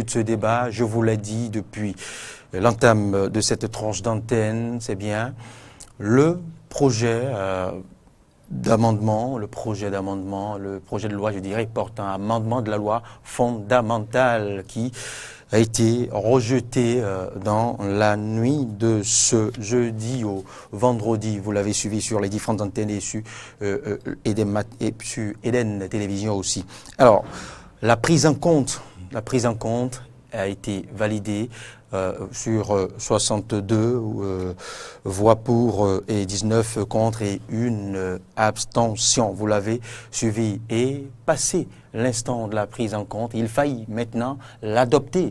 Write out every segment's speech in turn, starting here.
de ce débat. Je vous l'ai dit depuis l'entame de cette tranche d'antenne, c'est bien le projet d'amendement, le projet de loi, je dirais, portant amendement de la loi fondamentale qui a été rejeté dans la nuit de ce jeudi au vendredi. Vous l'avez suivi sur les différentes antennes et sur Eden Télévision aussi. Alors, la prise en compte a été validée sur 62 voix pour et 19 contre et une abstention. Vous l'avez suivi et passé l'instant de la prise en compte. Il faille maintenant l'adopter,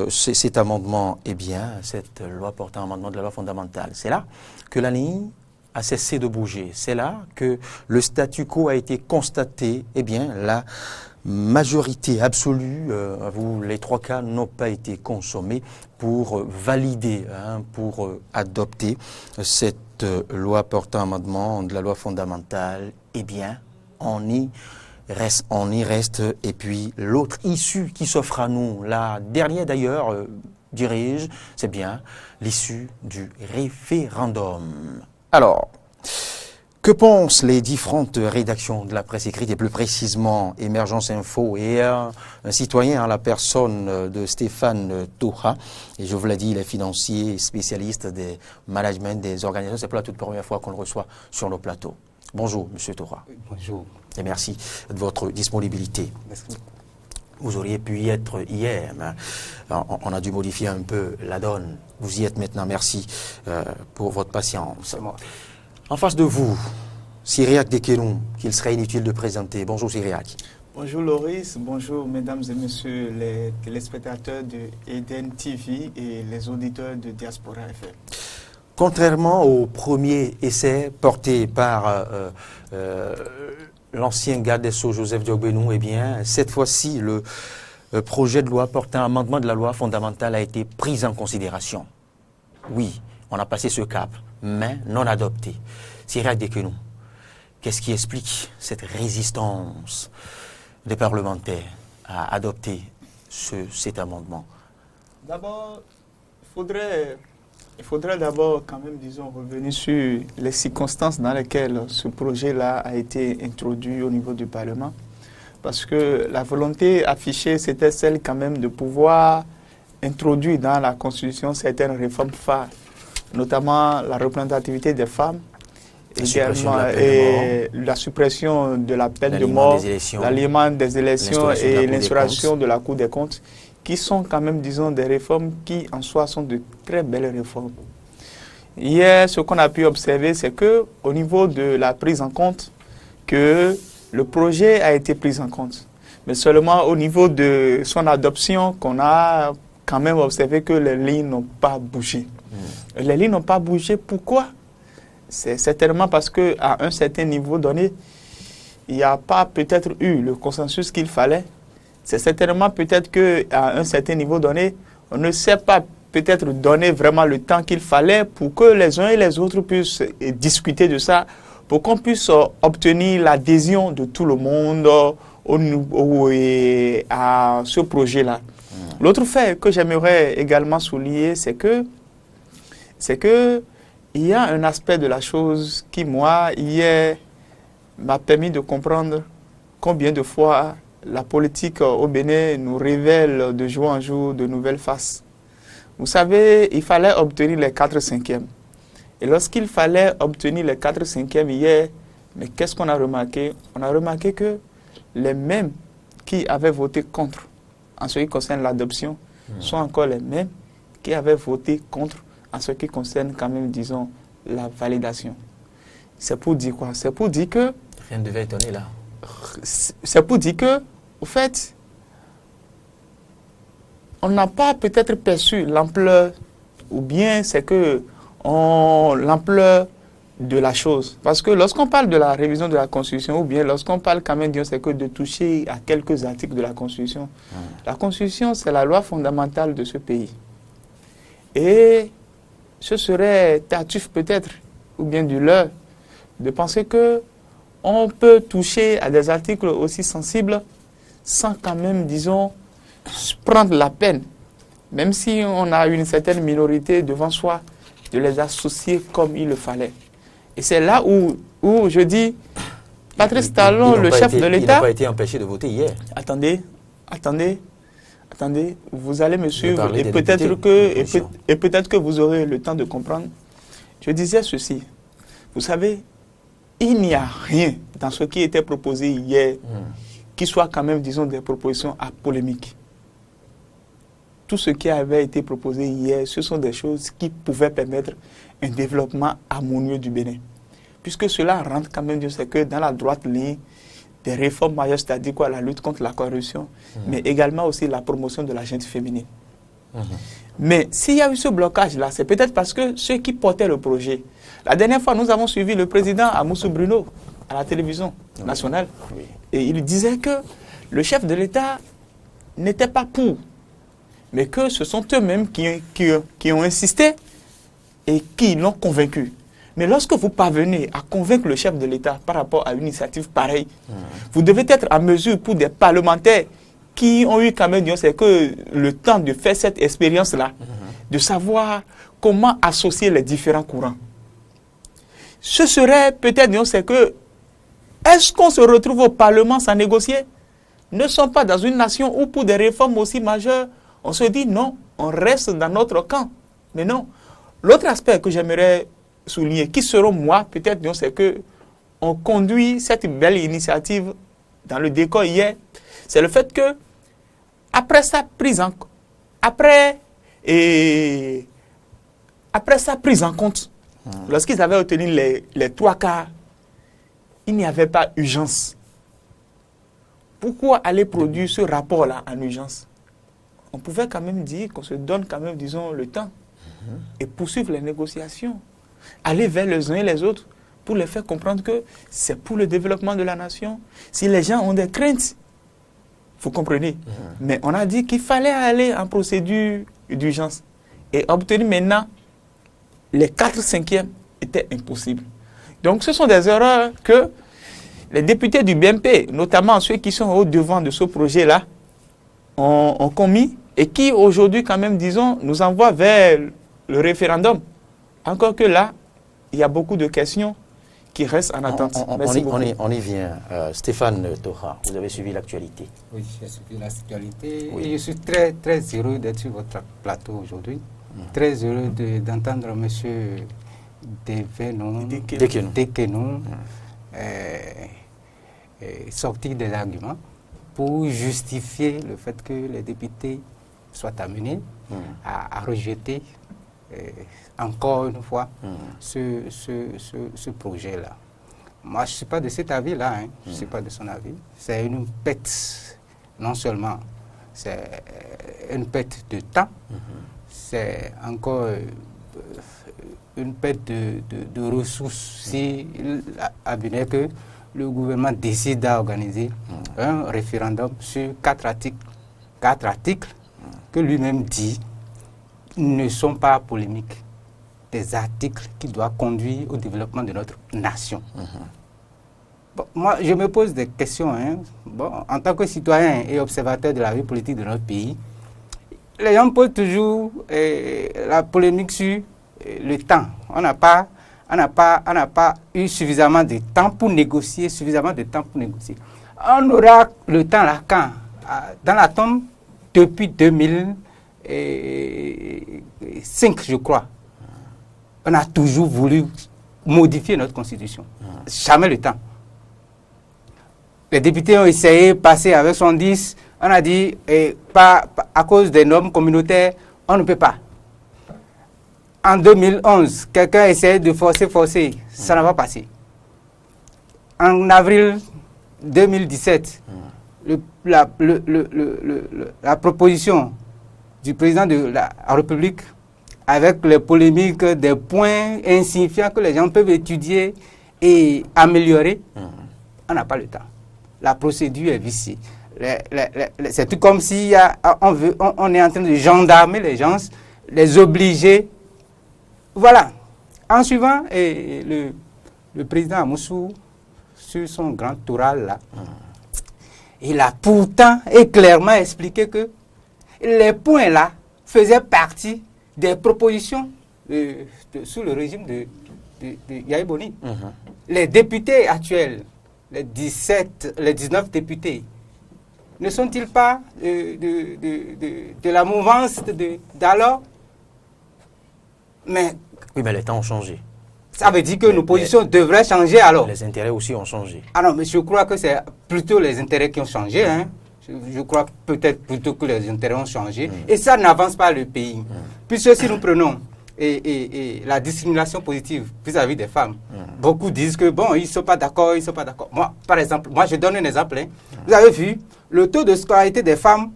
cet amendement. Eh bien, cette loi portant amendement de la loi fondamentale, c'est là que la ligne a cessé de bouger. C'est là que le statu quo a été constaté. Eh bien, la majorité absolue, les 3 quarts n'ont pas été consommés pour valider, pour adopter cette loi portant amendement de la loi fondamentale. Eh bien, on y reste. Et puis l'autre issue qui s'offre à nous, la dernière d'ailleurs, dirige, c'est bien l'issue du référendum. Alors, que pensent les différentes rédactions de la presse écrite et plus précisément Émergence Info et un citoyen à la personne de Stéphane Toha, et je vous l'ai dit, il est financier, spécialiste des management des organisations. C'est pas la toute première fois qu'on le reçoit sur nos plateaux. Bonjour, Monsieur Toha. Oui, bonjour. Et merci de votre disponibilité. Merci. Vous auriez pu y être hier, mais on a dû modifier un peu la donne. Vous y êtes maintenant. Merci pour votre patience. C'est moi. En face de vous, Cyriaque Dekenou, qu'il serait inutile de présenter. Bonjour Cyriaque. Bonjour Loris, bonjour mesdames et messieurs les téléspectateurs de Eden TV et les auditeurs de Diaspora FM. Contrairement au premier essai porté par l'ancien garde des Sceaux Joseph Diogbenou, eh bien, cette fois-ci, le projet de loi portant amendement de la loi fondamentale a été pris en considération. Oui, on a passé ce cap, mais non adopté. Cyriaque Dekenou, qu'est-ce qui explique cette résistance des parlementaires à adopter cet amendement? D'abord, il faudrait d'abord quand même, disons, revenir sur les circonstances dans lesquelles ce projet-là a été introduit au niveau du Parlement. Parce que la volonté affichée, c'était celle quand même de pouvoir introduire dans la Constitution certaines réformes phares, notamment la représentativité des femmes, également la suppression de la peine de mort, l'alliement des élections et l'instauration de la Cour des comptes, qui sont quand même, disons, des réformes qui en soi sont de très belles réformes. Hier, ce qu'on a pu observer, c'est qu'au niveau de la prise en compte, que le projet a été pris en compte, mais seulement au niveau de son adoption qu'on a quand même observé que les lignes n'ont pas bougé. Les lignes n'ont pas bougé. Pourquoi? C'est certainement parce qu'à un certain niveau donné, il n'y a pas peut-être eu le consensus qu'il fallait. C'est certainement peut-être qu'à un certain niveau donné, on ne sait pas peut-être donner vraiment le temps qu'il fallait pour que les uns et les autres puissent discuter de ça, pour qu'on puisse obtenir l'adhésion de tout le monde à ce projet-là. L'autre fait que j'aimerais également souligner, c'est que il y a un aspect de la chose qui, moi, hier, m'a permis de comprendre combien de fois la politique au Bénin nous révèle de jour en jour de nouvelles faces. Vous savez, il fallait obtenir les 4/5e. Et lorsqu'il fallait obtenir les 4/5e hier, mais qu'est-ce qu'on a remarqué? On a remarqué que les mêmes qui avaient voté contre en ce qui concerne l'adoption sont encore les mêmes qui avaient voté contre en ce qui concerne quand même, disons, la validation. C'est pour dire quoi? C'est pour dire que... Rien ne devait étonner là. C'est pour dire que, au fait, on n'a pas peut-être perçu l'ampleur, ou bien c'est que l'ampleur de la chose. Parce que lorsqu'on parle de la révision de la Constitution, ou bien lorsqu'on parle quand même, c'est que de toucher à quelques articles de la Constitution. La Constitution, c'est la loi fondamentale de ce pays. Et ce serait tardif peut-être, ou bien du leurre, de penser que on peut toucher à des articles aussi sensibles sans quand même, disons, prendre la peine, même si on a une certaine minorité devant soi, de les associer comme il le fallait. Et c'est là où je dis, Patrice Talon, le chef de l'État... Il n'a pas été empêché de voter hier. Attendez, vous allez me suivre et peut-être que vous aurez le temps de comprendre. Je disais ceci, vous savez, il n'y a rien dans ce qui était proposé hier qui soit quand même, disons, des propositions à polémique. Tout ce qui avait été proposé hier, ce sont des choses qui pouvaient permettre un développement harmonieux du Bénin. Puisque cela rentre quand même, c'est que dans la droite ligne des réformes majeures, c'est-à-dire quoi, la lutte contre la corruption, mais également aussi la promotion de la gente féminine. Mais s'il y a eu ce blocage-là, c'est peut-être parce que ceux qui portaient le projet, la dernière fois, nous avons suivi le président Amoussou Bruno à la télévision nationale, et il disait que le chef de l'État n'était pas pour, mais que ce sont eux-mêmes qui ont insisté et qui l'ont convaincu. Mais lorsque vous parvenez à convaincre le chef de l'État par rapport à une initiative pareille, vous devez être en mesure pour des parlementaires qui ont eu quand même, c'est que le temps de faire cette expérience-là, de savoir comment associer les différents courants. Ce serait peut-être, c'est que, est-ce qu'on se retrouve au Parlement sans négocier? Ne sommes pas dans une nation où pour des réformes aussi majeures, on se dit non, on reste dans notre camp. Mais non. L'autre aspect que j'aimerais souligner, qui selon moi, peut-être, c'est que on conduit cette belle initiative dans le décor hier, c'est le fait que après sa prise en compte, lorsqu'ils avaient obtenu les 3 quarts, il n'y avait pas urgence. Pourquoi aller produire ce rapport-là en urgence? On pouvait quand même dire qu'on se donne quand même, disons, le temps et poursuivre les négociations. Aller vers les uns et les autres pour les faire comprendre que c'est pour le développement de la nation. Si les gens ont des craintes, vous comprenez. Mais on a dit qu'il fallait aller en procédure d'urgence. Et obtenir maintenant les 4/5 était impossible. Donc ce sont des erreurs que les députés du BMP, notamment ceux qui sont au devant de ce projet-là, ont commis et qui aujourd'hui quand même, disons, nous envoient vers le référendum. Encore que là, il y a beaucoup de questions qui restent en attente. On y vient. Stéphane Toha, vous avez suivi l'actualité. Oui, j'ai suivi l'actualité. Oui. Et je suis très, très heureux d'être sur votre plateau aujourd'hui. Très heureux d'entendre M. Dekenou sortir des arguments pour justifier le fait que les députés soient amenés à rejeter encore une fois ce projet-là. Moi, je ne suis pas de cet avis-là, je ne suis pas de son avis. C'est une perte, non seulement, c'est une perte de temps, c'est encore une perte de ressources. S'il advenait que le gouvernement décide d'organiser un référendum sur 4 articles que lui-même dit ne sont pas polémiques, des articles qui doivent conduire au développement de notre nation. Bon, moi, je me pose des questions. Bon, en tant que citoyen et observateur de la vie politique de notre pays, les gens posent toujours la polémique sur le temps. On n'a pas eu suffisamment de temps pour négocier, On aura le temps là quand? Dans la tombe, depuis 2005, je crois, on a toujours voulu modifier notre constitution. Jamais le temps. Les députés ont essayé de passer avec 110. On a dit, à cause des normes communautaires, on ne peut pas. En 2011, quelqu'un a essayé de forcer. Ça n'a pas passé. En avril 2017, la proposition du président de la République, avec les polémiques des points insignifiants que les gens peuvent étudier et améliorer, on n'a pas le temps. La procédure est viciée. C'est tout comme si on est en train de gendarmer les gens, les obliger. Voilà. En suivant, le président Amoussou, sur son grand oral là, il a pourtant et clairement expliqué que les points là faisaient partie des propositions sous le régime de Yahya Boni. Les députés actuels, les 19 députés, ne sont-ils pas de la mouvance d'alors? Mais oui, mais les temps ont changé. Ça veut dire que nos positions devraient changer alors. Les intérêts aussi ont changé. Ah non, mais je crois que c'est plutôt les intérêts qui ont changé. Hein. Je crois peut-être plutôt que les intérêts ont changé. Et ça n'avance pas le pays. Puisque si nous prenons la discrimination positive vis-à-vis des femmes, beaucoup disent que bon, ils ne sont pas d'accord, ils ne sont pas d'accord. Moi, par exemple, je donne un exemple. Hein. Vous avez vu, le taux de scolarité des femmes,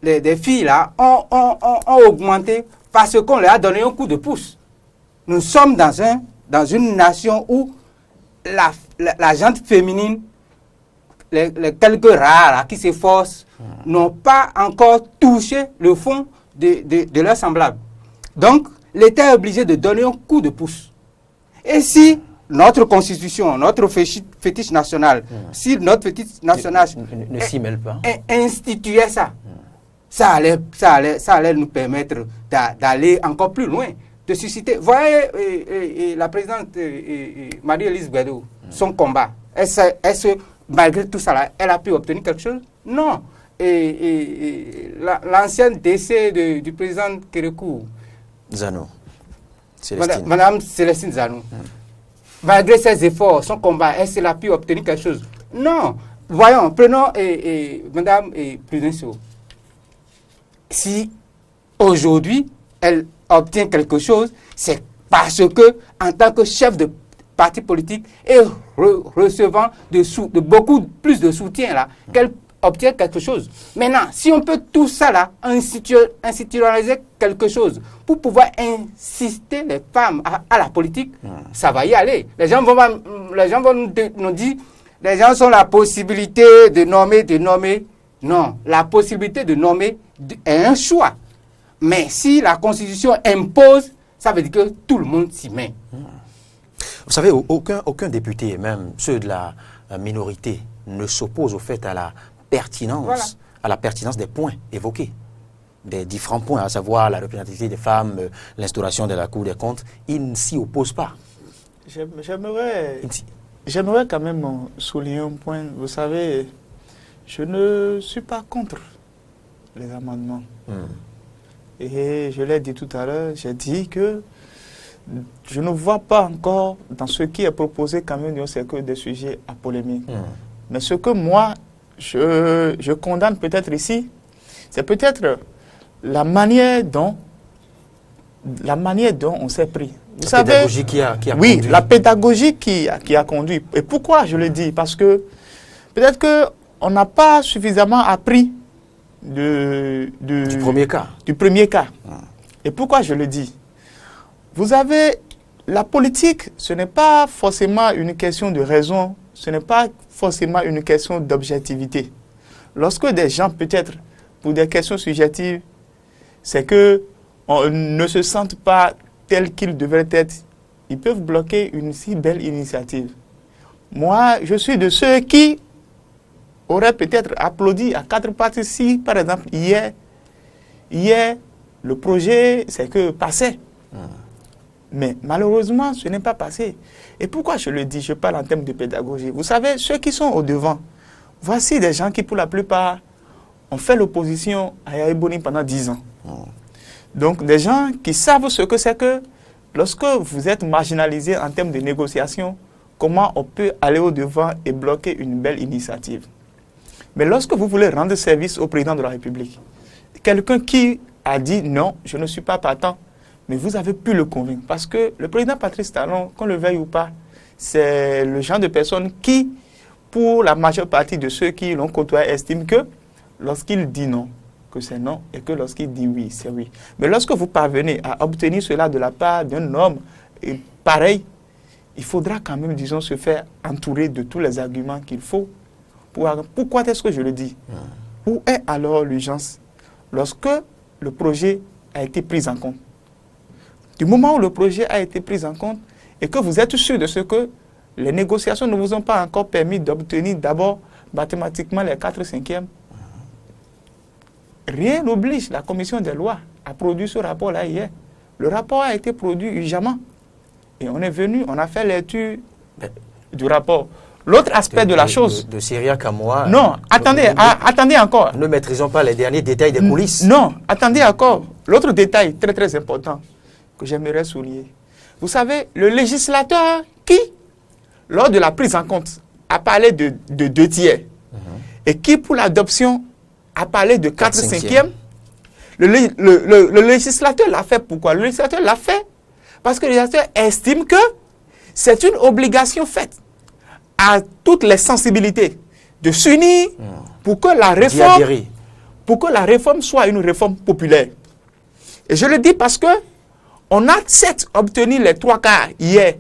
des filles là, ont augmenté parce qu'on leur a donné un coup de pouce. Nous sommes dans une nation où la gente féminine, les quelques rares là, qui s'efforcent, n'ont pas encore touché le fond de leurs semblables. Donc, l'État est obligé de donner un coup de pouce. Et si notre constitution, notre fétiche national, si notre fétiche national ne s'y mêle pas, instituait ça, ça allait nous permettre d'aller encore plus loin, de susciter. Voyez la présidente Marie-Élise Guédou, son combat. Est-ce que malgré tout ça, là, elle a pu obtenir quelque chose? Non. L'ancien décès du président Kérékou, Zanou, Célestine. Madame Célestine Zanou, malgré ses efforts, son combat, est-ce qu'elle a pu obtenir quelque chose? Non. Voyons, prenons Madame Prudencio. Si aujourd'hui, elle obtient quelque chose, c'est parce que, en tant que chef de parti politique et recevant de beaucoup plus de soutien là, qu'elle obtient quelque chose. Maintenant, si on peut tout ça là, institutionnaliser quelque chose pour pouvoir inciter les femmes à la politique, ça va y aller. Les gens vont nous dire, les gens ont la possibilité de nommer. Non, la possibilité de nommer est un choix. Mais si la Constitution impose, ça veut dire que tout le monde s'y met. Vous savez, aucun député, même ceux de la minorité, ne s'oppose au fait à la pertinence des points évoqués, des différents points, à savoir la représentativité des femmes, l'instauration de la Cour des comptes. Ils ne s'y opposent pas. J'aimerais quand même souligner un point. Vous savez, je ne suis pas contre les amendements. Et je l'ai dit tout à l'heure, j'ai dit que je ne vois pas encore dans ce qui est proposé quand même, c'est que des sujets à polémique. Mais ce que moi, je condamne peut-être ici, c'est peut-être la manière dont on s'est pris. Vous savez, pédagogie qui a oui, conduit. la pédagogie qui a conduit. Et pourquoi je le dis? Parce que peut-être qu'on n'a pas suffisamment appris du premier cas. Et pourquoi je le dis? Vous avez la politique, ce n'est pas forcément une question de raison, ce n'est pas forcément une question d'objectivité. Lorsque des gens, peut-être, pour des questions subjectives, c'est que on ne se sentent pas tels qu'ils devraient être, ils peuvent bloquer une si belle initiative. Moi, je suis de ceux qui auraient peut-être applaudi à quatre pattes si, par exemple, hier, le projet, c'est que passait. Mais malheureusement, ce n'est pas passé. Et pourquoi je le dis? Je parle en termes de pédagogie. Vous savez, ceux qui sont au devant, voici des gens qui, pour la plupart, ont fait l'opposition à Yahya Boni pendant 10 ans. Donc, des gens qui savent ce que c'est que, lorsque vous êtes marginalisé en termes de négociation, comment on peut aller au devant et bloquer une belle initiative. Mais lorsque vous voulez rendre service au président de la République, quelqu'un qui a dit non, je ne suis pas partant, mais vous avez pu le convaincre. Parce que le président Patrice Talon, qu'on le veuille ou pas, c'est le genre de personne qui, pour la majeure partie de ceux qui l'ont côtoyé, estime que lorsqu'il dit non, que c'est non, et que lorsqu'il dit oui, c'est oui. Mais lorsque vous parvenez à obtenir cela de la part d'un homme pareil, il faudra quand même, disons, se faire entourer de tous les arguments qu'il faut. Pourquoi est-ce que je le dis? Où est alors l'urgence? Lorsque le projet a été pris en compte. Du moment où le projet a été pris en compte et que vous êtes sûr de ce que les négociations ne vous ont pas encore permis d'obtenir d'abord mathématiquement les 4/5e, rien n'oblige la commission des lois à produire ce rapport-là hier. Le rapport a été produit urgemment. Et on est venu, on a fait lecture du rapport. L'autre aspect de la chose... De Syriac à moi... Non, attendez encore. Ne maîtrisons pas les derniers détails des coulisses. Non, attendez encore. L'autre détail très très important que j'aimerais souligner. Vous savez, le législateur qui, lors de la prise en compte, a parlé de 2 tiers, et qui, pour l'adoption, a parlé de 4/5e, le législateur l'a fait pourquoi? Le législateur l'a fait parce que le législateur estime que c'est une obligation faite à toutes les sensibilités de s'unir pour que la réforme soit une réforme populaire. Et je le dis parce que on a certes obtenu les 3/4 hier,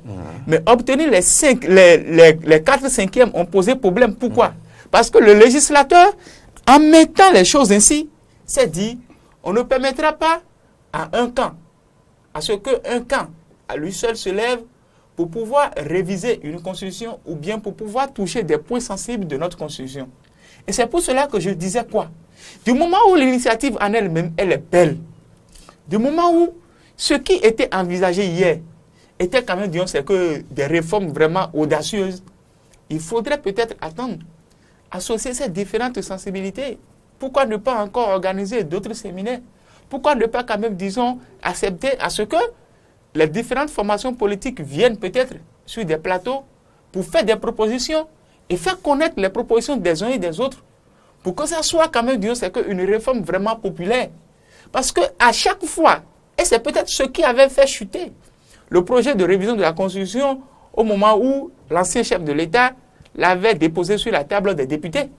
mais obtenir les 4/5e ont posé problème. Pourquoi? Parce que le législateur, en mettant les choses ainsi, s'est dit, on ne permettra pas à un camp, à ce qu'un camp à lui seul se lève pour pouvoir réviser une constitution ou bien pour pouvoir toucher des points sensibles de notre constitution. Et c'est pour cela que je disais quoi? Du moment où l'initiative en elle-même, elle est belle, du moment où ce qui était envisagé hier était quand même, disons, c'est que des réformes vraiment audacieuses, il faudrait peut-être attendre, associer ces différentes sensibilités. Pourquoi ne pas encore organiser d'autres séminaires? Pourquoi ne pas quand même, disons, accepter à ce que les différentes formations politiques viennent peut-être sur des plateaux pour faire des propositions et faire connaître les propositions des uns et des autres pour que ça soit quand même, disons, c'est une réforme vraiment populaire. Parce qu'à chaque fois, et c'est peut-être ce qui avait fait chuter le projet de révision de la Constitution au moment où l'ancien chef de l'État l'avait déposé sur la table des députés.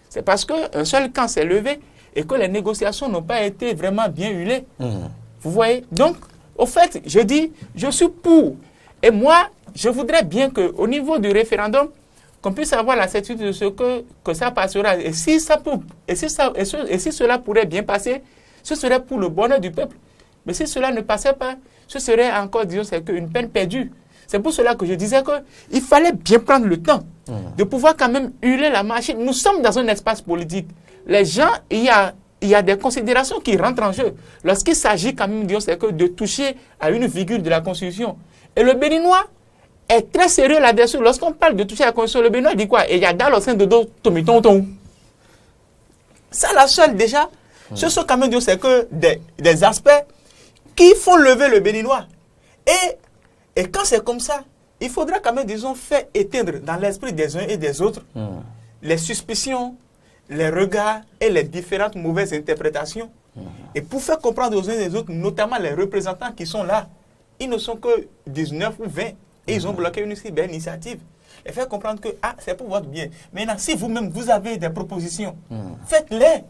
C'est parce qu'un seul camp s'est levé et que les négociations n'ont pas été vraiment bien huilées. Vous voyez? Donc, au fait, je dis, je suis pour. Et moi, je voudrais bien qu'au niveau du référendum, qu'on puisse avoir la certitude de ce que ça passera. Et si cela pourrait bien passer, ce serait pour le bonheur du peuple. Mais si cela ne passait pas, ce serait encore, disons, c'est une peine perdue. C'est pour cela que je disais qu'il fallait bien prendre le temps de pouvoir quand même huiler la machine. Nous sommes dans un espace politique. Les gens, il y a des considérations qui rentrent en jeu. Lorsqu'il s'agit quand même, disons, c'est de toucher à une virgule de la Constitution. Et le Béninois est très sérieux là-dessus. Lorsqu'on parle de toucher à la Constitution, le Béninois dit quoi? Et il y a dans le sein de dos, tomitonton. Ça, la seule déjà, ce sont quand même, disons, c'est que des aspects qui font lever le Béninois. Et quand c'est comme ça, il faudra quand même, disons, faire éteindre dans l'esprit des uns et des autres les suspicions, les regards et les différentes mauvaises interprétations. Et pour faire comprendre aux uns et aux autres, notamment les représentants qui sont là, ils ne sont que 19 ou 20 et ils ont bloqué une si belle initiative. Et faire comprendre que c'est pour votre bien. Maintenant, si vous-même, vous avez des propositions, faites-les.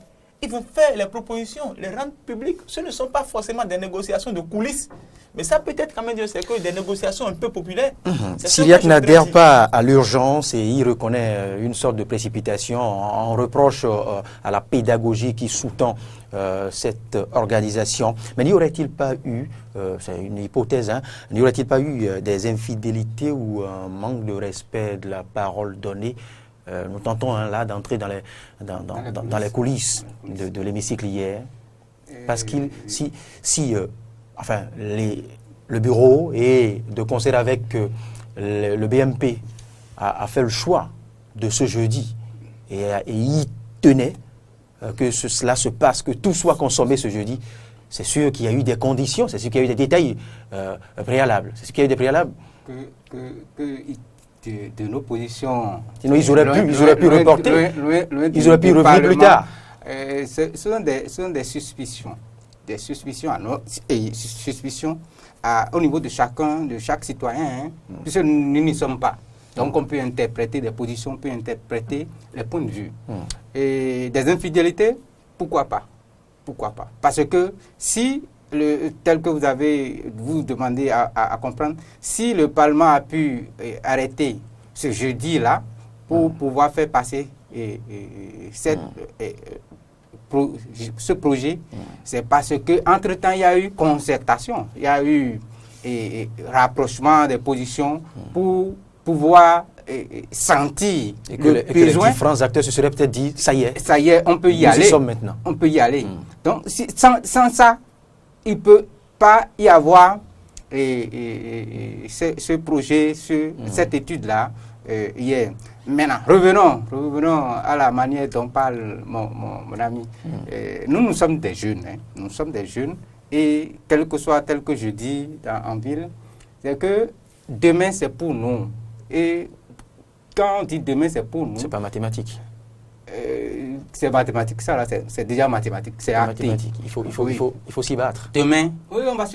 Ils vont faire les propositions, les rendre publiques. Ce ne sont pas forcément des négociations de coulisses. Mais ça peut être quand même, c'est que des négociations un peu populaires. Syriac n'adhère pas à l'urgence et il reconnaît une sorte de précipitation. On reproche à la pédagogie qui sous-tend cette organisation. Mais n'y aurait-il pas eu, c'est une hypothèse, n'y aurait-il pas eu des infidélités ou un manque de respect de la parole donnée? Nous tentons là d'entrer dans les coulisses de l'hémicycle hier. Parce que le bureau et de concert avec le BMP a fait le choix de ce jeudi et y tenait que cela se passe, que tout soit consommé ce jeudi. C'est sûr qu'il y a eu des conditions, c'est sûr qu'il y a eu des détails préalables. C'est sûr qu'il y a eu des préalables. De nos positions. Sinon, ils auraient pu reporter. Ils auraient pu revenir plus tard. Ce sont des suspicions. Des suspicions au niveau de chaque citoyen, puisque nous n'y sommes pas. Donc, on peut interpréter des positions, on peut interpréter les points de vue. Et des infidélités, pourquoi pas? Pourquoi pas? Parce que si, tel que vous demandez à comprendre, si le Parlement a pu arrêter ce jeudi-là pour pouvoir faire passer ce projet, c'est parce qu'entre-temps, il y a eu concertation, il y a eu rapprochement des positions pour pouvoir senti et que les besoin. différents acteurs se seraient peut-être dit, ça y est, on peut y nous aller. y sommes maintenant. On peut y aller. Donc, sans ça, il ne peut pas y avoir ce projet, cette étude-là hier. Maintenant, revenons à la manière dont parle mon ami. Nous sommes des jeunes. Nous sommes des jeunes. Et quel que soit tel que je dis en ville, c'est que demain, c'est pour nous. Et quand on dit demain, c'est pour nous. C'est pas mathématique. C'est mathématique, ça là, c'est déjà mathématique, c'est acté. Mathématique. Il faut s'y battre. Demain, oui, on va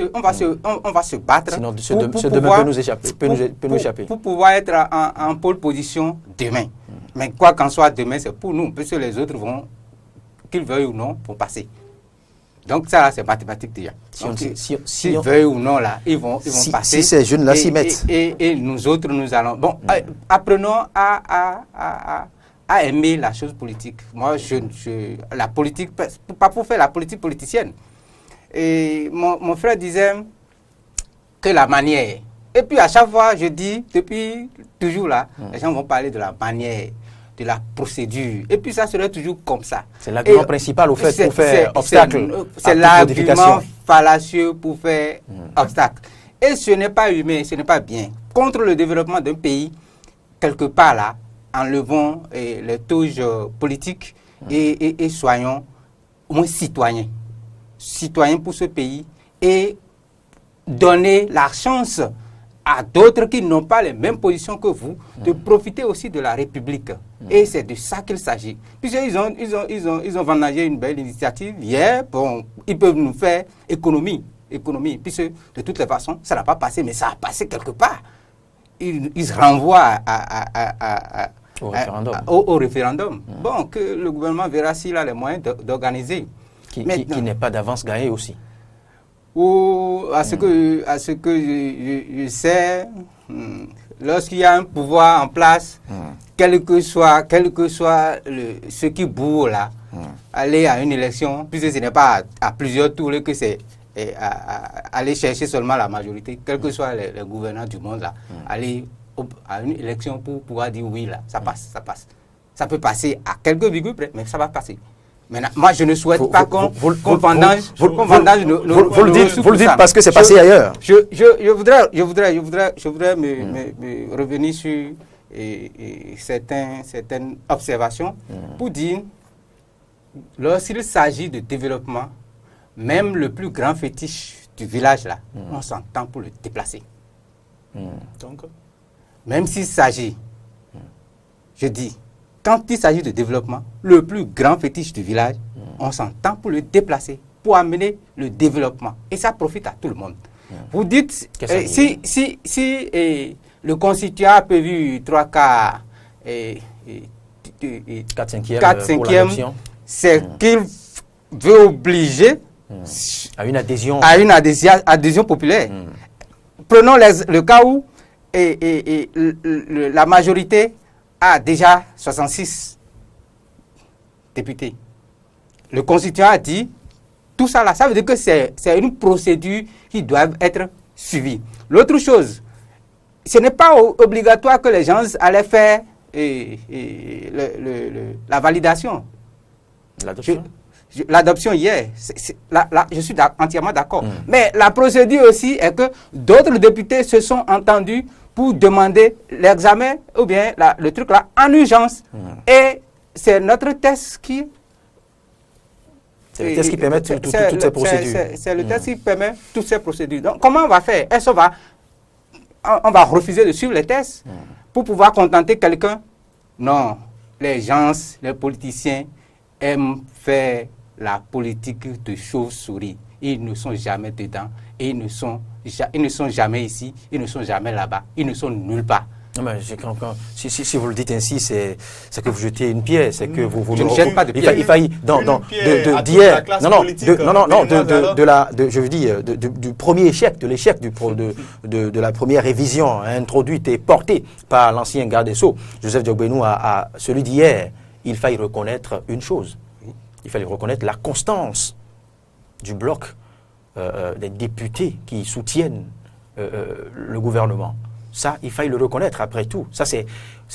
se battre. Sinon, ce demain peut nous échapper. Pour pouvoir être en pole position demain. Mais quoi qu'en soit, demain, c'est pour nous, parce que les autres vont, qu'ils veuillent ou non, pour passer. Donc ça là, c'est mathématique déjà. S'ils veuillent ou non, là, ils vont passer. Si ces jeunes-là s'y mettent. Et nous autres, nous allons... Bon, apprenons à aimer la chose politique. Moi, la politique, pas pour faire la politique politicienne. Et mon frère disait que la manière. Et puis à chaque fois, je dis, depuis toujours là, les gens vont parler de la manière, de la procédure. Et puis ça serait toujours comme ça. C'est l'argument principal au fait pour faire obstacle. C'est l'argument fallacieux pour faire obstacle. Et ce n'est pas humain, ce n'est pas bien. Contre le développement d'un pays, quelque part là, enlevons les touches politiques et soyons au moins citoyens. Citoyens pour ce pays et donner la chance à d'autres qui n'ont pas les mêmes positions que vous de profiter aussi de la République. Et c'est de ça qu'il s'agit. Puisqu'ils ont vendangé une belle initiative hier, bon, ils peuvent nous faire économie, puisque de toutes les façons, ça n'a pas passé, mais ça a passé quelque part. Ils se renvoient au référendum. Bon, que le gouvernement verra s'il a les moyens d'organiser. Qui n'est pas d'avance gagné aussi. Ou à ce que je sais, lorsqu'il y a un pouvoir en place, quel que soit ce qui bourre là, aller à une élection, puisque ce n'est pas à plusieurs tours que c'est aller chercher seulement la majorité, quels que soient les gouvernants du monde là, aller à une élection pour pouvoir dire oui là, ça passe. Ça peut passer à quelques virgules près, mais ça va passer. Maintenant, moi, je ne souhaite pas qu'on vendange. Vous le dites parce que c'est passé ailleurs. Je voudrais me revenir sur certaines observations pour dire, lorsqu'il s'agit de développement, même le plus grand fétiche du village là, on s'entend pour le déplacer. Donc, même s'il s'agit, je dis, quand il s'agit de développement, le plus grand fétiche du village, on s'entend pour le déplacer, pour amener le développement. Et ça profite à tout le monde. Vous dites, si le constituant a prévu 3 quarts et 4 cinquièmes, c'est qu'il veut obliger à une adhésion populaire. Prenons le cas où la majorité a déjà 66 députés. Le constituant a dit, tout ça là, ça veut dire que c'est une procédure qui doit être suivie. L'autre chose, ce n'est pas obligatoire que les gens allaient faire la validation. L'adoption hier, je suis entièrement d'accord. Mais la procédure aussi est que d'autres députés se sont entendus pour demander l'examen ou bien le truc là en urgence. Et c'est notre test qui... C'est le test qui permet toutes ces procédures. C'est le test qui permet toutes ces procédures. Donc comment on va faire? Est-ce on va refuser de suivre les tests pour pouvoir contenter quelqu'un? Non. Les gens, les politiciens aiment faire la politique de chauve-souris. Ils ne sont jamais dedans et ils ne sont jamais ici, ils ne sont jamais là-bas, ils ne sont nulle part. Non, mais si vous le dites ainsi, c'est que vous jetez une pierre, c'est que vous je ne jette pas de pierre. Il faillit d'hier, du premier échec, de l'échec de la première révision introduite et portée par l'ancien garde des Sceaux, Joseph Diogbenou, à celui d'hier. Il faille reconnaître une chose. Il fallait reconnaître la constance du bloc des députés qui soutiennent le gouvernement. Ça, il faille le reconnaître après tout. Ça, c'est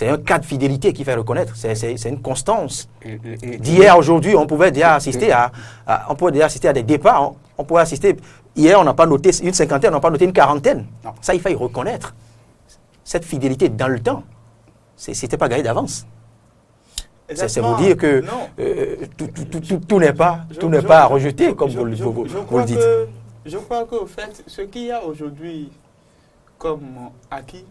un cas de fidélité qu'il faut reconnaître. C'est une constance. D'hier à aujourd'hui, on pouvait déjà assister à des départs. On pouvait assister. Hier, on n'a pas noté une cinquantaine, on n'a pas noté une quarantaine. Non. Ça, il faille reconnaître. Cette fidélité dans le temps, c'était pas gagné d'avance. C'est vous dire que tout n'est pas à rejeter, comme vous le dites. Je crois qu'au fait, ce qu'il y a aujourd'hui comme acquis,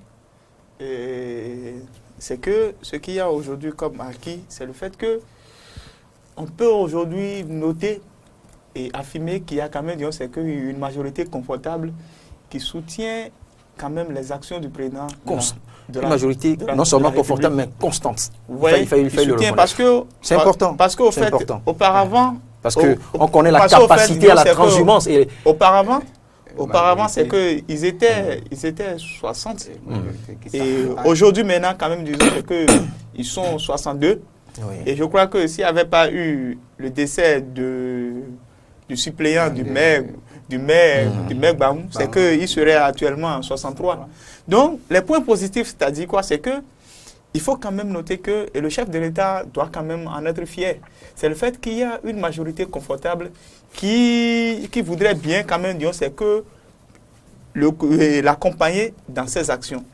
c'est que ce qu'il y a aujourd'hui comme acquis, c'est le fait que on peut aujourd'hui noter et affirmer qu'il y a quand même, disons, c'est qu'une majorité confortable qui soutient quand même les actions du président. Une majorité non seulement confortable, mais constante. Il faut le reconnaître. C'est important. Parce qu'au fait, auparavant... Parce qu'on connaît la capacité à la transhumance. Auparavant, c'est qu'ils étaient 60. Et aujourd'hui, maintenant, quand même, disons qu'ils sont 62. Oui. Et je crois que s'il n'y avait pas eu le décès du suppléant du maire Baum, c'est qu'il serait actuellement 63. Donc, les points positifs, c'est-à-dire quoi? C'est que il faut quand même noter que, et le chef de l'État doit quand même en être fier, c'est le fait qu'il y a une majorité confortable qui voudrait bien quand même, disons, c'est que l'accompagner dans ses actions.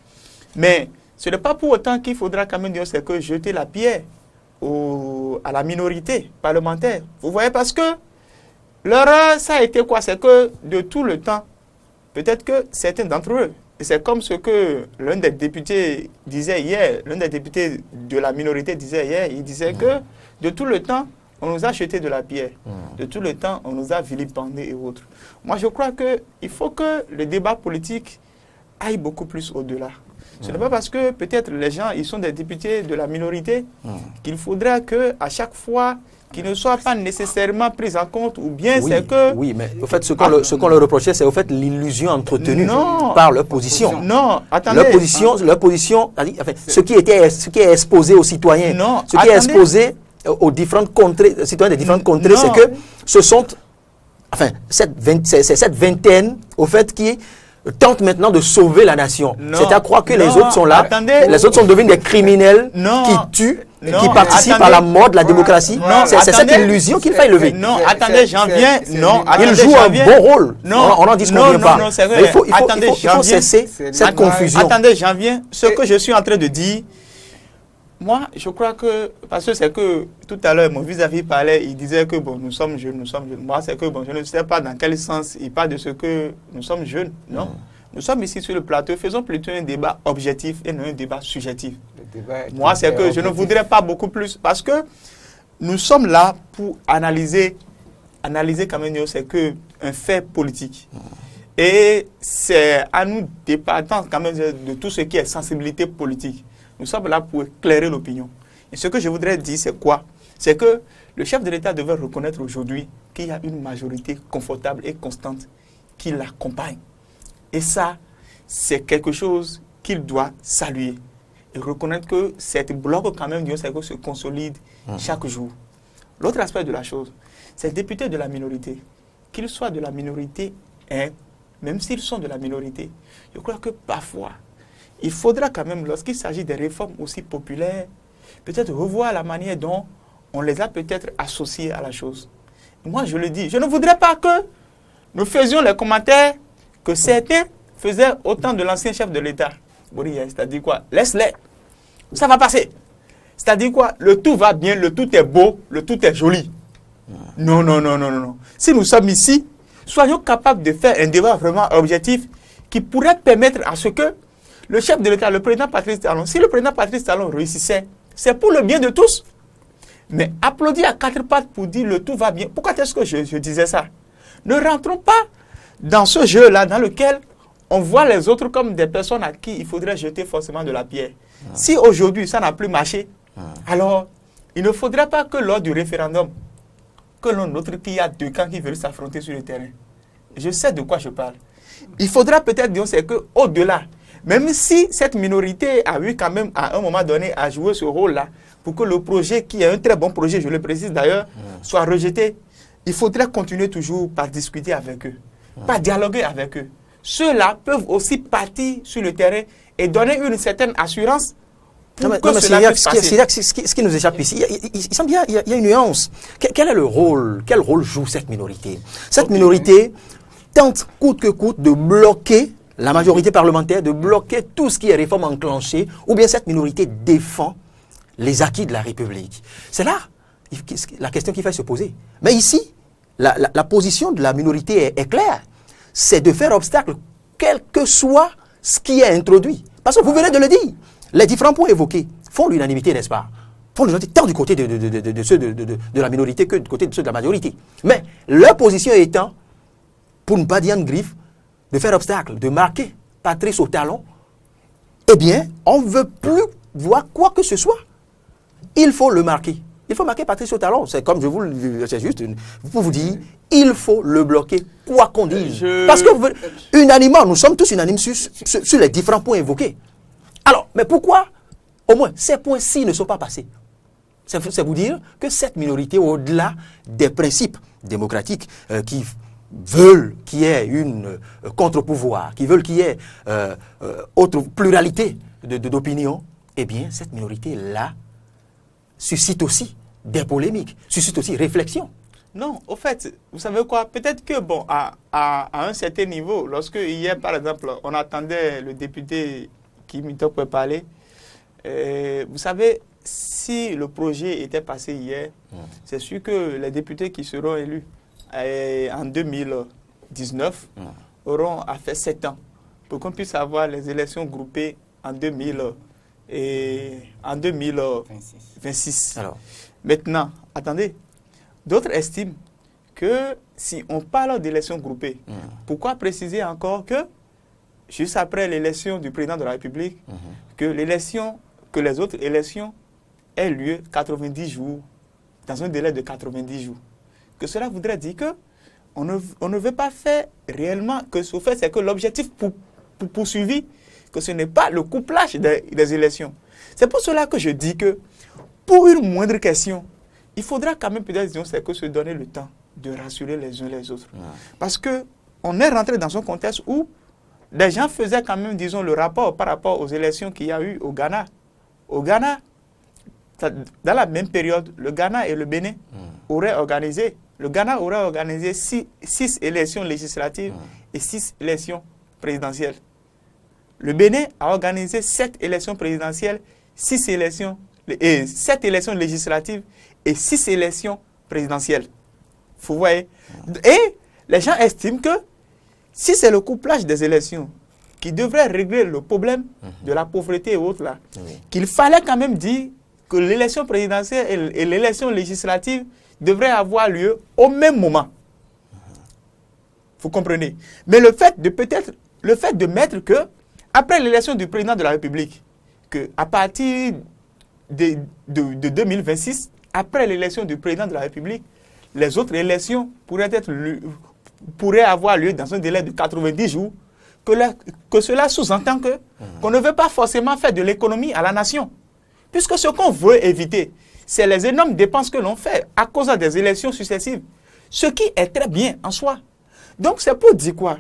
Mais ce n'est pas pour autant qu'il faudra quand même, disons, c'est que jeter la pierre à la minorité parlementaire. Vous voyez, parce que l'erreur, ça a été quoi? C'est que de tout le temps, peut-être que certains d'entre eux, et c'est comme ce que l'un des députés disait hier, l'un des députés de la minorité disait hier, il disait que de tout le temps, on nous a jeté de la pierre. De tout le temps, on nous a vilipendés et autres. Moi, je crois qu'il faut que le débat politique aille beaucoup plus au-delà. Ce n'est pas parce que peut-être les gens, ils sont des députés de la minorité, qu'il faudra qu'à chaque fois, qu'ils ne soient pas nécessairement pris en compte, ou bien c'est que... Oui, mais au fait, ce qu'on leur reprochait, c'est au fait l'illusion entretenue par leur position. Non, attendez. Leur position, enfin, ce qui est exposé aux citoyens, qui est exposé aux différentes contrées, citoyens des différentes contrées, c'est que ce sont... Enfin, c'est cette vingtaine, au fait, qui tente maintenant de sauver la nation. C'est à croire que les autres sont là, les autres sont devenus des criminels qui tuent, qui participent à la mort de la démocratie. C'est cette illusion qu'il faut lever. Non, attendez, j'en viens. Il joue un bon rôle. On n'en disconvient pas. Mais il faut cesser cette confusion. Attendez, j'en viens. Ce que je suis en train de dire, moi, je crois que, parce que c'est que tout à l'heure, mon vis-à-vis parlait, il disait que bon, nous sommes jeunes. Moi, c'est que bon, je ne sais pas dans quel sens il parle de ce que nous sommes jeunes. Non. Nous sommes ici sur le plateau, faisons plutôt un débat objectif et non un débat subjectif. Moi, c'est que je ne voudrais pas beaucoup plus, parce que nous sommes là pour analyser quand même, c'est que un fait politique. Et c'est à nous débattant quand même de tout ce qui est sensibilité politique. Nous sommes là pour éclairer l'opinion. Et ce que je voudrais dire, c'est quoi? C'est que le chef de l'État devait reconnaître aujourd'hui qu'il y a une majorité confortable et constante qui l'accompagne. Et ça, c'est quelque chose qu'il doit saluer. Et reconnaître que cette bloc, quand même, se consolide chaque jour. L'autre aspect de la chose, c'est les députés de la minorité. Qu'ils soient de la minorité, même s'ils sont de la minorité, je crois que parfois, il faudra quand même, lorsqu'il s'agit des réformes aussi populaires, peut-être revoir la manière dont on les a peut-être associés à la chose. Moi, je le dis, je ne voudrais pas que nous faisions les commentaires que certains faisaient au temps de l'ancien chef de l'État. C'est-à-dire quoi? Laisse-les. Ça va passer. C'est-à-dire quoi? Le tout va bien, le tout est beau, le tout est joli. Non. Si nous sommes ici, soyons capables de faire un débat vraiment objectif qui pourrait permettre à ce que le chef de l'État, le président Patrice Talon, si le président Patrice Talon réussissait, c'est pour le bien de tous. Mais applaudir à quatre pattes pour dire le tout va bien. Pourquoi est-ce que je disais ça? Ne rentrons pas dans ce jeu-là dans lequel on voit les autres comme des personnes à qui il faudrait jeter forcément de la pierre. Si aujourd'hui ça n'a plus marché, alors il ne faudrait pas que lors du référendum, que l'on note qu'il y a deux camps qui veulent s'affronter sur le terrain. Je sais de quoi je parle. Il faudra peut-être dire c'est qu'au-delà, même si cette minorité a eu quand même à un moment donné à jouer ce rôle-là, pour que le projet, qui est un très bon projet, je le précise d'ailleurs, soit rejeté, il faudrait continuer toujours par discuter avec eux, par dialoguer avec eux, ceux-là peuvent aussi partir sur le terrain et donner une certaine assurance pour que mais cela puisse passer. ce qui nous échappe ici, il semble bien, il y a une nuance. Quel est le rôle, quel rôle joue cette minorité? Cette minorité tente coûte que coûte de bloquer la majorité parlementaire, de bloquer tout ce qui est réforme enclenchée, ou bien cette minorité défend les acquis de la République. C'est là la question qu'il faut se poser. Mais ici, la position de la minorité est claire. C'est de faire obstacle, quel que soit ce qui est introduit. Parce que vous venez de le dire, les différents points évoqués font l'unanimité, n'est-ce pas? Font l'unanimité tant du côté de ceux de la minorité que du côté de ceux de la majorité. Mais leur position étant, pour ne pas dire une griffe, de faire obstacle, de marquer Patrice au talon, eh bien, on ne veut plus voir quoi que ce soit. Il faut le marquer. Il faut marquer Patrice au talon. C'est comme c'est juste pour vous dire, il faut le bloquer, quoi qu'on dise. Parce que unanimement, nous sommes tous unanimes sur les différents points évoqués. Alors, mais pourquoi, au moins, ces points-ci ne sont pas passés? C'est vous dire que cette minorité, au-delà des principes démocratiques qui veulent qu'il y ait une contre-pouvoir, qui veulent qu'il y ait autre pluralité d'opinions, eh bien, cette minorité-là suscite aussi des polémiques, suscite aussi réflexion. Non, au fait, vous savez quoi? Peut-être que, bon, à un certain niveau, lorsque hier, par exemple, on attendait le député qui peut parler, vous savez, si le projet était passé hier, c'est sûr que les députés qui seront élus en 2019 auront à faire 7 ans pour qu'on puisse avoir les élections groupées en 2026. Alors. Maintenant, attendez, d'autres estiment que si on parle d'élections groupées, pourquoi préciser encore que juste après l'élection du président de la République, que les autres élections aient lieu 90 jours, dans un délai de 90 jours. Que cela voudrait dire que on ne veut pas faire réellement, que ce fait, c'est que l'objectif poursuivi, que ce n'est pas le couplage des élections. C'est pour cela que je dis que pour une moindre question, il faudra quand même peut-être se donner le temps de rassurer les uns les autres. Parce qu'on est rentré dans un contexte où les gens faisaient quand même, disons, le rapport par rapport aux élections qu'il y a eu au Ghana. Au Ghana, dans la même période, le Ghana et le Bénin auraient organisé 6 élections législatives et 6 élections présidentielles. Le Bénin a organisé 7 élections présidentielles, 7 élections législatives et 6 élections présidentielles. Vous voyez? Et les gens estiment que si c'est le couplage des élections qui devrait régler le problème de la pauvreté et autres là, qu'il fallait quand même dire que l'élection présidentielle et l'élection législative devraient avoir lieu au même moment. Vous comprenez? Mais le fait de mettre que après l'élection du président de la République, que à partir de 2026, après l'élection du président de la République, les autres élections pourraient avoir lieu dans un délai de 90 jours, que cela sous-entend qu'on ne veut pas forcément faire de l'économie à la nation. Puisque ce qu'on veut éviter, c'est les énormes dépenses que l'on fait à cause des élections successives. Ce qui est très bien en soi. Donc c'est pour dire quoi?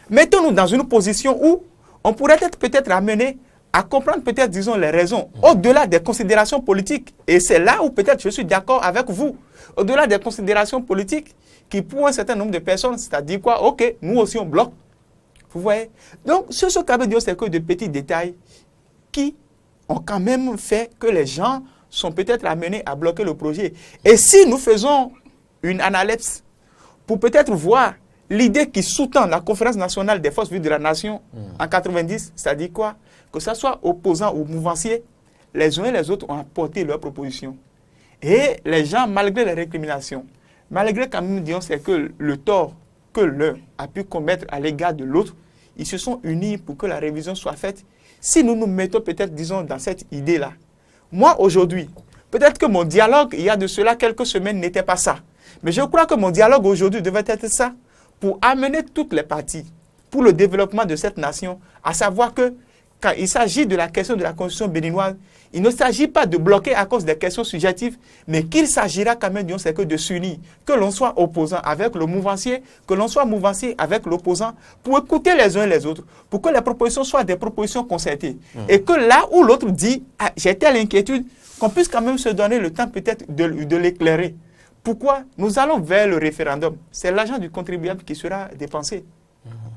Mettons-nous dans une position où on pourrait être peut-être amené à comprendre peut-être, disons, les raisons, au-delà des considérations politiques. Et c'est là où peut-être je suis d'accord avec vous. Au-delà des considérations politiques qui, pour un certain nombre de personnes, c'est-à-dire quoi? Ok, nous aussi on bloque. Vous voyez? Donc, ce qu'on veut dire, c'est que de petits détails qui ont quand même fait que les gens sont peut-être amenés à bloquer le projet. Et si nous faisons une analyse pour peut-être voir l'idée qui sous-tend la conférence nationale des forces vives de la nation en 90, c'est-à-dire quoi? Que ce soit opposants ou mouvanciers, les uns et les autres ont apporté leurs propositions. Et les gens, malgré les récriminations, malgré quand même, disons, c'est que le tort que l'un a pu commettre à l'égard de l'autre, ils se sont unis pour que la révision soit faite. Si nous nous mettons peut-être, disons, dans cette idée-là, moi aujourd'hui, peut-être que mon dialogue, il y a de cela quelques semaines, n'était pas ça. Mais je crois que mon dialogue aujourd'hui devait être ça, pour amener toutes les parties pour le développement de cette nation, à savoir que quand il s'agit de la question de la constitution béninoise, il ne s'agit pas de bloquer à cause des questions subjectives, mais qu'il s'agira quand même c'est que de s'unir, que l'on soit opposant avec le mouvancier, que l'on soit mouvancier avec l'opposant, pour écouter les uns les autres, pour que les propositions soient des propositions concertées. Et que là où l'autre dit, ah, j'ai telle inquiétude, qu'on puisse quand même se donner le temps peut-être de l'éclairer. Pourquoi? Nous allons vers le référendum. C'est l'argent du contribuable qui sera dépensé.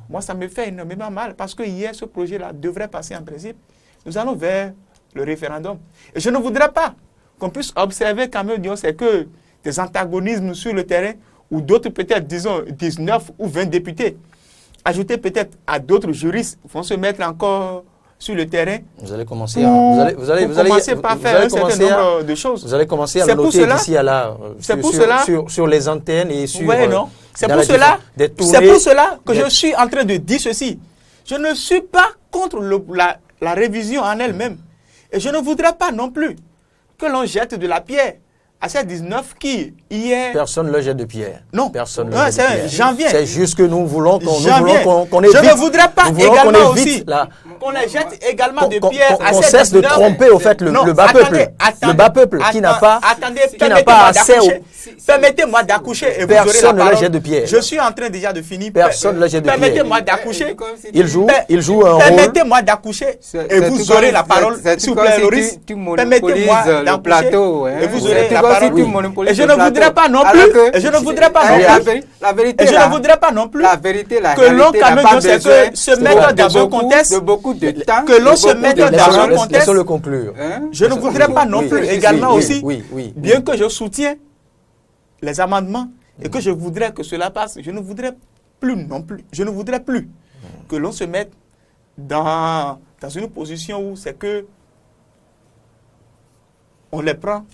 Moi, ça me fait énormément mal parce que hier, ce projet-là devrait passer en principe. Nous allons vers le référendum. Et je ne voudrais pas qu'on puisse observer quand même, disons, c'est que des antagonismes sur le terrain ou d'autres peut-être, disons, 19 ou 20 députés, ajoutés peut-être à d'autres juristes, vont se mettre encore sur le terrain. Vous allez commencer par faire un certain nombre de choses. Vous allez commencer à le noter d'ici à là sur les antennes et sur c'est pour cela que je suis en train de dire ceci. Je ne suis pas contre la révision en elle-même. Et je ne voudrais pas non plus que l'on jette de la pierre à ces 19 qui, hier... Personne ne le jette de pierre. Non. Personne ne le jette de pierre. J'en viens. C'est juste que nous voulons qu'on évite... Je ne voudrais pas également aussi qu'on les jette également de pierre à ces 19... Qu'on cesse de tromper au fait le bas peuple. Le bas peuple qui n'a pas assez... Permettez-moi d'accoucher et vous aurez la parole. Personne ne le jette de pierre. Je suis en train déjà de finir. Personne ne le jette de pierre. Permettez-moi d'accoucher. Il joue un rôle... Permettez-moi d'accoucher et vous aurez la parole. S'il vous plaît, Loris. Permettez-moi d'accoucher et vous aurez la parole. Et je ne voudrais pas non plus. Et je ne voudrais pas non plus. La vérité, et je ne voudrais pas non plus. La vérité, que l'on quand même se mette dans un contexte. De beaucoup de temps. Que l'on se mette dans un contexte. Laissons-le conclure. Je ne voudrais pas non plus également aussi, bien que je soutiens les amendements et que je voudrais que cela passe, je ne voudrais plus non plus. Je ne voudrais plus que l'on se mette dans une position où c'est que on les prend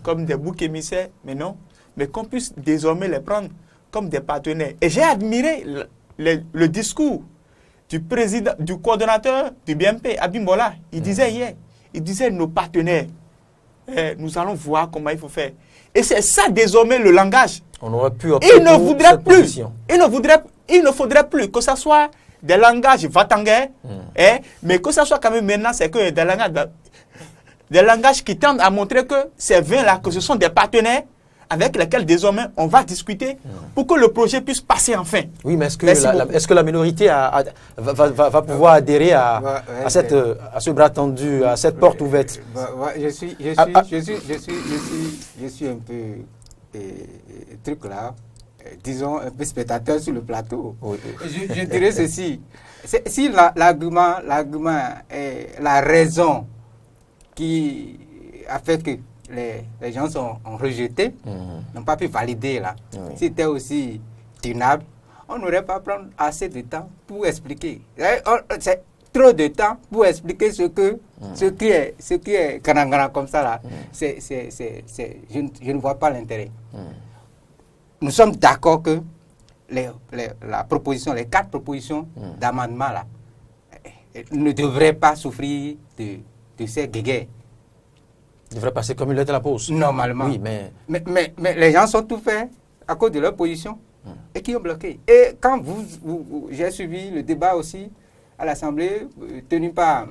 comme des boucs émissaires, mais non, mais qu'on puisse désormais les prendre comme des partenaires. Et j'ai admiré le discours du président, du coordonnateur du BMP, Abimbola. Il disait hier, nos partenaires, nous allons voir comment il faut faire. Et c'est ça désormais le langage. On aurait pu il ne faudrait plus que ce soit des langages vatangais, mais que ce soit quand même maintenant, c'est que des langages qui tendent à montrer que ces vins-là, que ce sont des partenaires avec lesquels désormais on va discuter pour que le projet puisse passer enfin. Oui, mais est-ce que la minorité va pouvoir adhérer à ce bras tendu, à cette porte ouverte? Je suis un peu truc là, disons un peu spectateur sur le plateau. Oui. Je dirais ceci. Si l'argument est la raison qui a fait que les gens ont rejeté, n'ont pas pu valider là. Si c'était aussi tenable, on n'aurait pas pris assez de temps pour expliquer. C'est trop de temps pour expliquer ce qui est garangara comme ça là. Je ne vois pas l'intérêt. Nous sommes d'accord que les 4 propositions d'amendement là ne devraient pas souffrir de ces guéguerres. Il devrait passer comme une lettre à la poste. Normalement. Oui, mais les gens sont tout faits à cause de leur position et qui ont bloqué. Et quand j'ai suivi le débat aussi à l'Assemblée tenu par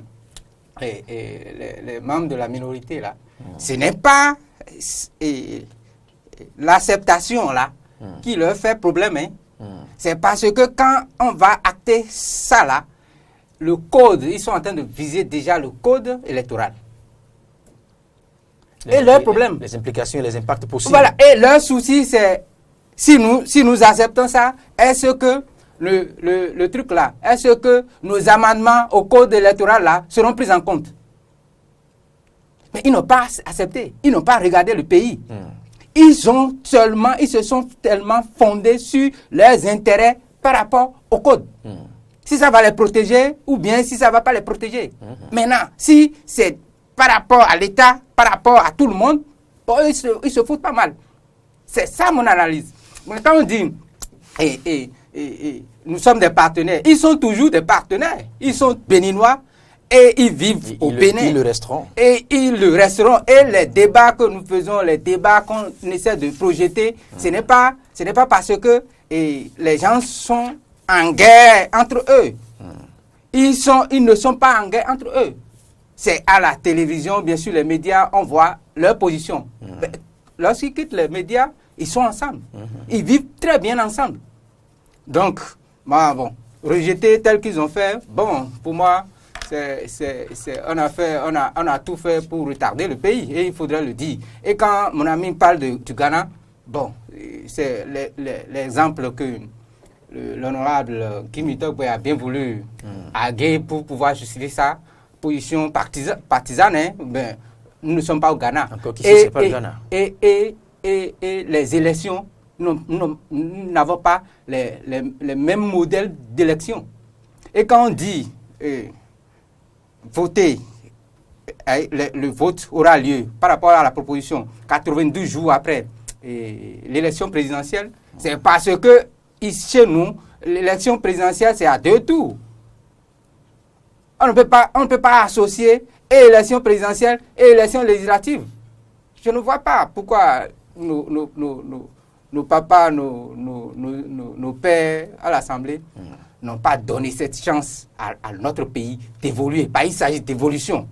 les membres de la minorité là, ce n'est pas l'acceptation là qui leur fait problème. C'est parce que quand on va acter ça là, le code, ils sont en train de viser déjà le code électoral. Et leur problème. Les implications et les impacts possibles. Voilà. Et leur souci, c'est si nous acceptons ça, est-ce que le truc là, est-ce que nos amendements au code électoral là seront pris en compte? Mais ils n'ont pas accepté. Ils n'ont pas regardé le pays. Ils se sont tellement fondés sur leurs intérêts par rapport au code. Si ça va les protéger ou bien si ça ne va pas les protéger. Maintenant, si c'est par rapport à l'État, par rapport à tout le monde, bon, ils se foutent pas mal. C'est ça mon analyse. Quand on dit, nous sommes des partenaires, ils sont toujours des partenaires. Ils sont béninois et ils vivent au Bénin. Ils le resteront. Et ils le resteront. Et les débats que nous faisons, les débats qu'on essaie de projeter, ce n'est pas parce que les gens sont en guerre entre eux. ils ne sont pas en guerre entre eux. C'est à la télévision, bien sûr, les médias, on voit leur position. Lorsqu'ils quittent les médias, ils sont ensemble. Ils vivent très bien ensemble. Donc, rejeter tel qu'ils ont fait, pour moi, on a tout fait pour retarder le pays, et il faudrait le dire. Et quand mon ami parle du Ghana, c'est l'exemple que l'honorable Kim Il-sung a bien voulu arguer pour pouvoir justifier sa position partisane. Nous ne sommes pas au Ghana. Encore qu'ici, c'est pas le Ghana. Et les élections, nous n'avons pas les mêmes modèles d'élection. Et quand on dit voter, le vote aura lieu par rapport à la proposition 92 jours après l'élection présidentielle, c'est parce que ici, chez nous, l'élection présidentielle, c'est à 2 tours. On ne peut pas associer élection présidentielle et élection législative. Je ne vois pas pourquoi nos papas, nos pères à l'Assemblée n'ont pas donné cette chance à notre pays d'évoluer. Il s'agit d'évolution.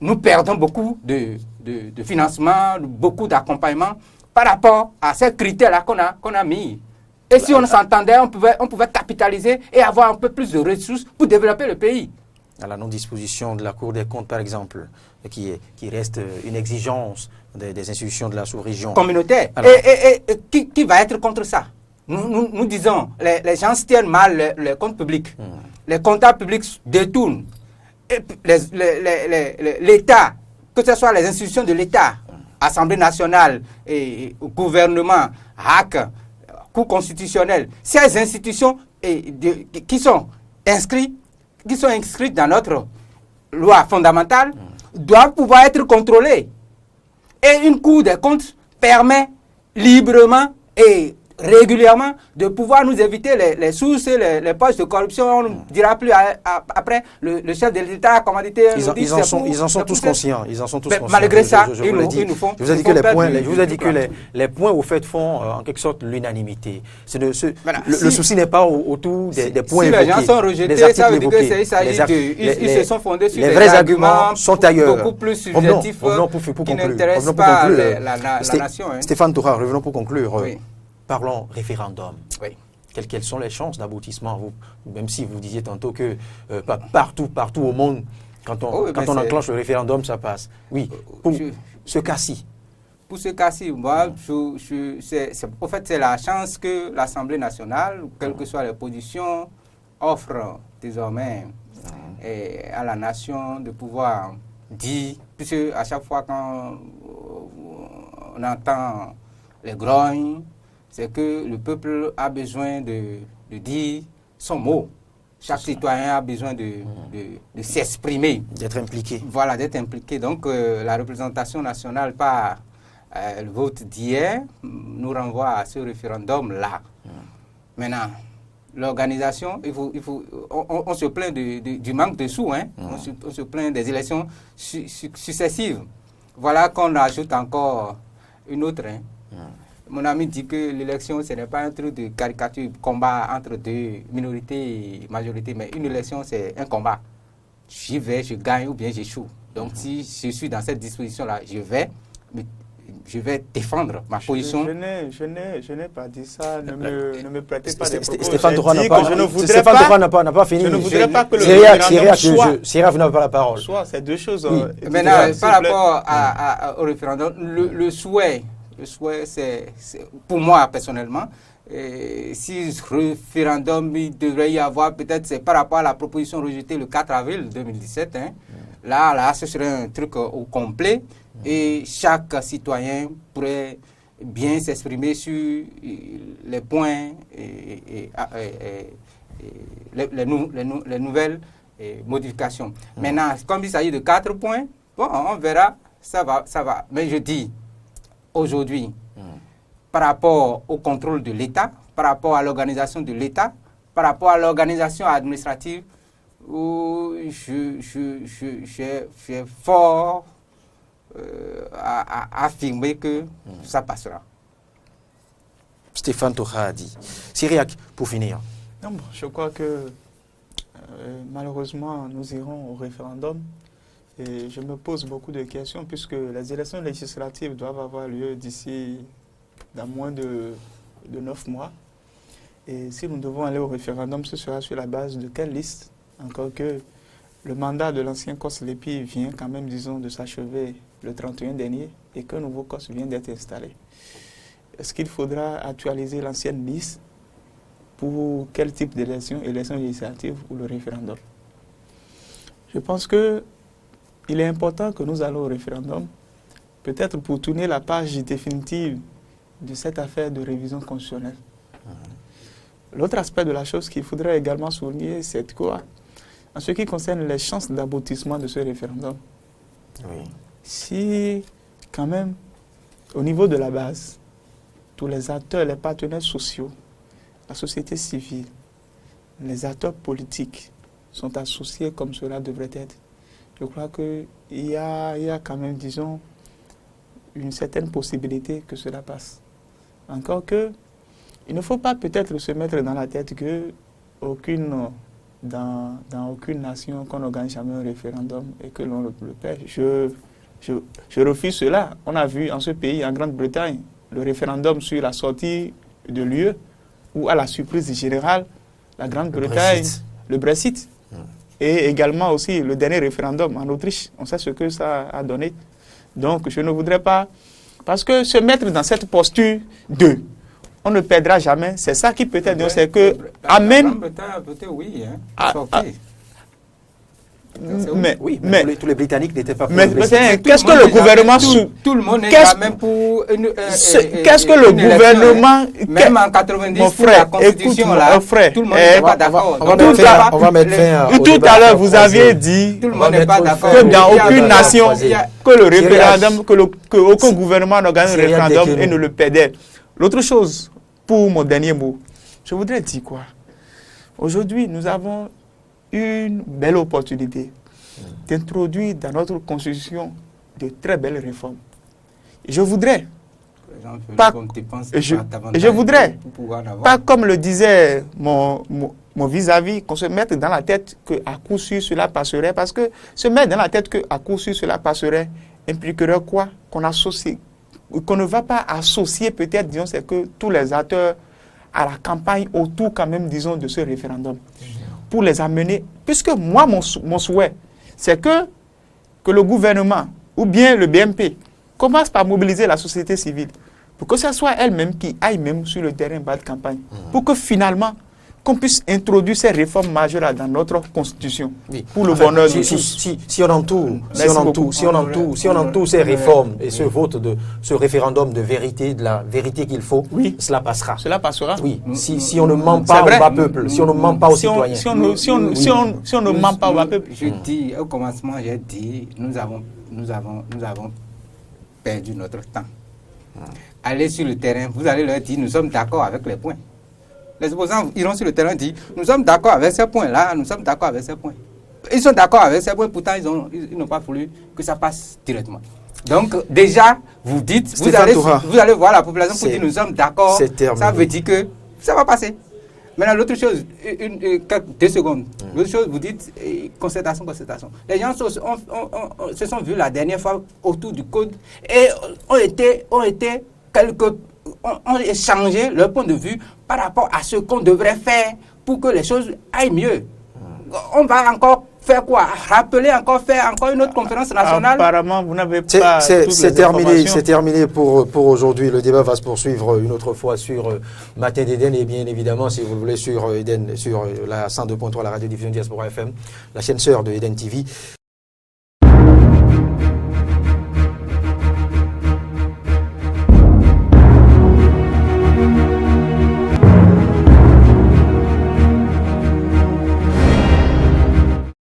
Nous perdons beaucoup de financement, beaucoup d'accompagnement par rapport à ces critères-là qu'on a mis. Et si on s'entendait, on pouvait capitaliser et avoir un peu plus de ressources pour développer le pays. À la non-disposition de la Cour des comptes, par exemple, qui reste une exigence des institutions de la sous-région. Communautaire. Et qui va être contre ça? Nous disons, les gens se tiennent mal les comptes publics. Les comptables publics détournent. Et l'État, que ce soit les institutions de l'État, Assemblée nationale, et gouvernement, HAC, Cour constitutionnelle, ces institutions qui sont inscrites dans notre loi fondamentale doivent pouvoir être contrôlées. Et une Cour des comptes permet librement et régulièrement de pouvoir nous éviter les sources et les poches de corruption. On ne dira plus après le chef de l'État commandité. Ils en sont tous conscients. Malgré ça, ils nous font. Je vous ai dit que les points au fait font en quelque sorte l'unanimité. Le souci n'est pas autour des points évoqués. Si les gens sont rejetés, ça veut dire qu'il s'agit ils se sont fondés sur les vrais arguments sont ailleurs. Beaucoup plus subjectifs qui n'intéressent pas la nation. Stéphane Toura, revenons pour conclure. Parlons référendum. Oui. Quelles sont les chances d'aboutissement, même si vous disiez tantôt que partout au monde, quand on enclenche le référendum, ça passe. Oui, pour ce cas-ci. Pour ce cas-ci, moi, au fait, c'est la chance que l'Assemblée nationale, quelles que soient les positions, offre désormais à la nation de pouvoir dire, puisque à chaque fois quand on entend les grognes, c'est que le peuple a besoin de dire son mot. Chaque citoyen a besoin de s'exprimer. D'être impliqué. Voilà, d'être impliqué. Donc, la représentation nationale par le vote d'hier nous renvoie à ce référendum-là. Maintenant, l'organisation, on se plaint du manque de sous. On se plaint des élections successives. Voilà qu'on ajoute encore une autre. Mon ami dit que l'élection, ce n'est pas un truc de caricature, combat entre deux minorités et majorité, mais une élection, c'est un combat. J'y vais, je gagne ou bien j'échoue. Donc, si je suis dans cette disposition-là, je vais défendre ma position. Je n'ai pas dit ça. Ne me prêtez pas des propos. Stéphane Toura n'a pas fini. Je ne voudrais pas que le référendum soit... Syria, vous n'avez pas la parole. C'est deux choses. Oui. Maintenant, par rapport au référendum, le souhait, c'est pour moi personnellement, si référendum il devrait y avoir, peut-être c'est par rapport à la proposition rejetée le 4 avril 2017. Là, ce serait un truc au complet et chaque citoyen pourrait bien s'exprimer sur les points et les nouvelles modifications. Maintenant, comme il s'agit de 4 points, on verra, ça va. Mais je dis, aujourd'hui, par rapport au contrôle de l'État, par rapport à l'organisation de l'État, par rapport à l'organisation administrative, où je suis fort à affirmer que ça passera. Stéphane Toura a dit. Syriac, pour finir. Non, je crois que Malheureusement, nous irons au référendum. Et je me pose beaucoup de questions puisque les élections législatives doivent avoir lieu d'ici dans moins de 9 mois. Et si nous devons aller au référendum, ce sera sur la base de quelle liste? Encore que le mandat de l'ancien COS Lépi vient quand même, disons, de s'achever le 31 dernier et qu'un nouveau COS vient d'être installé. Est-ce qu'il faudra actualiser l'ancienne liste pour quel type d'élection? Élection législative ou le référendum? Je pense que il est important que nous allons au référendum, peut-être pour tourner la page définitive de cette affaire de révision constitutionnelle. L'autre aspect de la chose qu'il faudrait également souligner, c'est quoi? En ce qui concerne les chances d'aboutissement de ce référendum, si quand même, au niveau de la base, tous les acteurs, les partenaires sociaux, la société civile, les acteurs politiques sont associés comme cela devrait être, je crois qu'il y a quand même, disons, une certaine possibilité que cela passe. Encore que, il ne faut pas peut-être se mettre dans la tête que dans aucune nation qu'on n'organise jamais un référendum et que l'on le perd. Je refuse cela. On a vu en ce pays, en Grande-Bretagne, le référendum sur la sortie de l'UE, où à la surprise générale, la Grande-Bretagne, le Brexit. Et également aussi le dernier référendum en Autriche. On sait ce que ça a donné. Donc je ne voudrais pas... Parce que se mettre dans cette posture de on ne perdra jamais, c'est ça qui peut-être... C'est que... Amène... Oui, mais tous les Britanniques n'étaient pas pour le Brexit. Qu'est-ce que le gouvernement... Tout le monde est quand même pour... Qu'est-ce que le gouvernement... Même en 90, mon frère, la Constitution, là, tout le monde n'est pas d'accord. On va mettre fin tout à l'heure, vous aviez dit que dans aucune nation, que le référendum, que aucun gouvernement n'organise un référendum et ne le perdait. L'autre chose, pour mon dernier mot, je voudrais dire quoi? Aujourd'hui, nous avons une belle opportunité d'introduire dans notre constitution de très belles réformes. Et je voudrais, pas comme le disait mon vis-à-vis, qu'on se mette dans la tête qu'à coup sûr cela passerait, parce que se mettre dans la tête qu'à coup sûr cela passerait impliquerait quoi? Qu'on ne va pas associer peut-être, disons, c'est que tous les acteurs à la campagne autour quand même, disons, de ce référendum. Pour les amener, puisque moi, mon souhait, c'est que le gouvernement ou bien le BMP commence par mobiliser la société civile pour que ce soit elle-même qui aille même sur le terrain bas de campagne, pour que finalement, qu'on puisse introduire ces réformes majeures dans notre constitution, pour le bonheur de tous. Si on entoure ces réformes et ce vote de ce référendum de la vérité qu'il faut, cela passera. Cela passera. Oui. Si on ne ment pas au bas peuple, si on ne ment pas aux citoyens. Si on ne ment pas au bas peuple. Je dis, au commencement, j'ai dit, nous avons perdu notre temps. Allez sur le terrain, vous allez leur dire, nous sommes d'accord avec les points. Les opposants iront sur le terrain et dire, nous sommes d'accord avec ces points-là, nous sommes d'accord avec ces points. Ils sont d'accord avec ces points, pourtant ils n'ont pas voulu que ça passe directement. Donc déjà, vous dites, vous allez voir la population pour dire, nous sommes d'accord, ça veut dire que ça va passer. Maintenant, l'autre chose, 2 secondes, l'autre chose, vous dites, concertation. Les gens se sont vus la dernière fois autour du code et ont échangé leur point de vue par rapport à ce qu'on devrait faire pour que les choses aillent mieux. On va encore faire quoi? Faire encore une autre conférence nationale? Apparemment, vous n'avez pas c'est terminé pour aujourd'hui. Le débat va se poursuivre une autre fois sur Matin d'Eden et bien évidemment, si vous le voulez, sur Eden, sur la 102.3, la radiodiffusion Diaspora FM, la chaîne sœur de Eden TV.